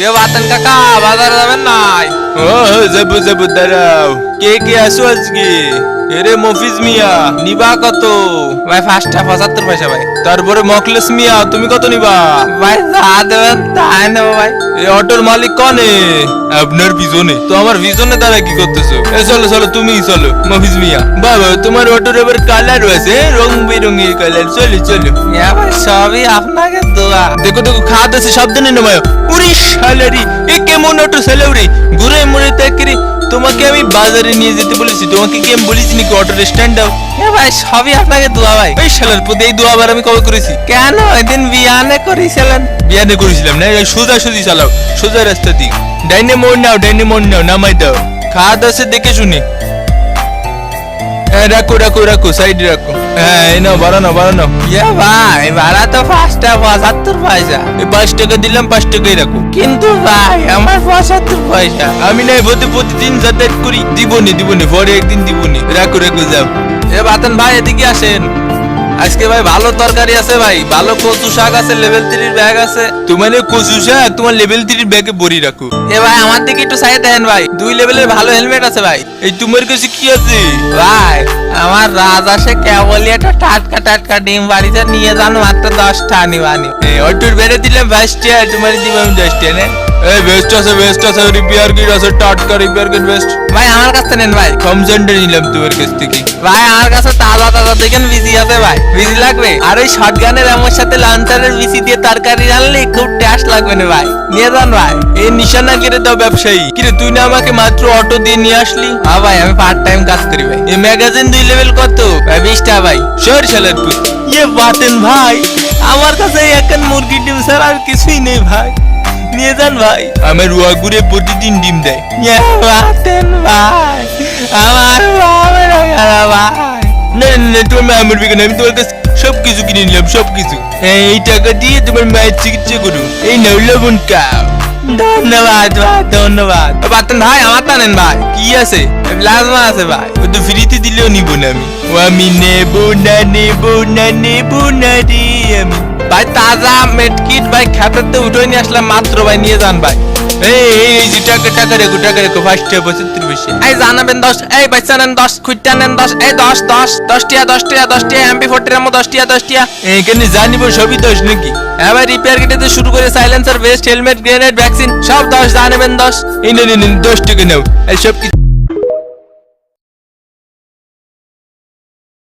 ये বাতেন কাকা বাজারে যাবেন নাই? ও যাবো যাবো দাঁড়াও। কে কে আসো আজকে? এরে মফিজ মিয়া নিবা কত? ভাই ফার্স্টটা 75 পয়সা ভাই। তারপরে মখলেস মিয়া তুমি কত নিবা? ভাই যা দেবেন তাই নেবো ভাই। এই অটোর মালিক কনে? আপনার পিছনে তো আমার পিছনে দাঁড়া কি করতেছো? এ চলো চলো তুমি চলো মফিজ মিয়া। বাবা তোমার অটোর এবার কালার আছে রং বেরঙের কালার। চলো চলো এ ভাই সবই আপনাকে দোয়া। দেখো দেখো খাদ আছে সাবধানে নামায়। উরি শালারি এ কেমন অটো চালাও ঘুরে মরে তাকরি। তোমাকে আমি বাজারে নিয়ে যেতে বলেছি, তোমাকে কি আমি বলেছি নাকি অটোর স্ট্যান্ড দাও? এ ভাই সবই আপনাকে দোয়া ভাই। এই শালার পদে এই দোয়া আবার আমি কবে করেছি? কেন ওইদিন বিয়ানে করেছিলেন? বিয়ানে করেছিলাম না, এই সোজা সুজি চালাও, সোজা রাস্তা দিক। ডাইনে মোড় নাও, ডাইনে মোড় নাও, নামাই দাও। খাদ আছে দেখে শুনে। হ্যাঁ রাখো রাখো রাখো সাইডে রাখো। হ্যাঁ এই নাও বাড়ানো বাড়ানো। এ ভাই ভাড়া তো ফার্স্টটা 75 পয়সা। এই 5 টাকা দিলাম, 5 টাকাই রাখো। কিন্তু ভাই আমার 75 পয়সা। আমি নাই বলতে প্রতিদিন যাতায়াত করি। দিবনি পরে একদিন দিবনি। রাখো রাখো যাও। এ বাতেন ভাই এদিকে আসেন। আজকে ভাই ভালো তরকারি আছে ভাই, ভালো কচু শাক আছে, লেভেল 3 ব্যাগ আছে। তোমার কচু শাক তোমার লেভেল 3 ব্যাগে ভরি রাখো। এ ভাই আমার দিকে একটু সাইড দেন ভাই, 2 লেভেলের ভালো হেলমেট আছে ভাই। এই তোমার কাছে কি আছে? ভাই আমার রাজহাঁসে কেবলই একটা টাটকা টাটকা ডিম বাড়িতে নিয়ে যান, মাত্র 10টা নিবানি। এই অটোর বেড়ে দিলাম 5 টাকা, তোমার দিব আমি 10 টাকা না। এই বেস্ট আছে রিপেয়ার কিট আছে, টাটকা রিপেয়ার কিট বেস্ট। ভাই আমার কাছ থেকে নেন ভাই। কমসেন্টে নিলাম তোমার কাছ থেকে। ভাই আমার কাছে তাজা তাজা দেখেন বিসি আছে ভাই, বিসি লাগবে? আর ওই শটগানের আমার সাথে লাঞ্চারের বিসি দিয়ে তরকারি রানলে খুব টেস্ট লাগবে না ভাই, নিয়ে যান ভাই। এই নিশানা কেটে দাও ব্যবসায়ী। কিরে তুই না আমাকে মাত্র অটো দিয়ে নিয়ে আসলি? হ্যাঁ ভাই আমি পার্ট টাইম কাজ করি ভাই। এই ম্যাগাজিন 2 লেভেল কত? ভাই 20 টাকা ভাই। সর শালার পুত। ইয়ে বাতেন ভাই আমার কাছে এখন মুরগি ডিম ছাড়া আর কিছুই নেই ভাই, নিয়ে যান ভাই। আমার ওয়াগুরে প্রতিদিন ডিম দেয়। ইয়ে বাতেন ভাই আমার বাবার গেল ভাই। না না না তোমার মা মরবে কেন? আমি তোমার কাছে সবকিছু কিনে নিলাম, সবকিছু। এই টাকা দিয়ে তোমার মায়ের চিকিৎসা করো। এই নাও লবণ খাও। ধন্যবাদ ভাই ধন্যবাদ। বাতেন ভাই আমার তা নেন ভাই। কি আছে? প্লাজমা আছে ভাই। ও তো ফ্রিতে দিলেও নিব না আমি। ও আমি নেবো না রে আমি। ভাই তাজা মেডকিট ভাই খাতাতে উঠে নিয়ে আসলাম মাত্র ভাই, নিয়ে যান ভাই। এই যে টাকা রেখো 5 টাকা 75 পয়সা। এই জানাবেন 10, এই বাচ্চা নেন 10, খুঁজটা নেন 10, এই 10 টিয়া MP40 এর মতো 10 টিয়া। এখানে জানিব সবই 10 নাকি? এবার রিপেয়ার কিটে শুরু করে silencer, vest, helmet, grenade, vaccine সব 10 জানাবেন 10। এই না 10 টাকা নাও। এই সব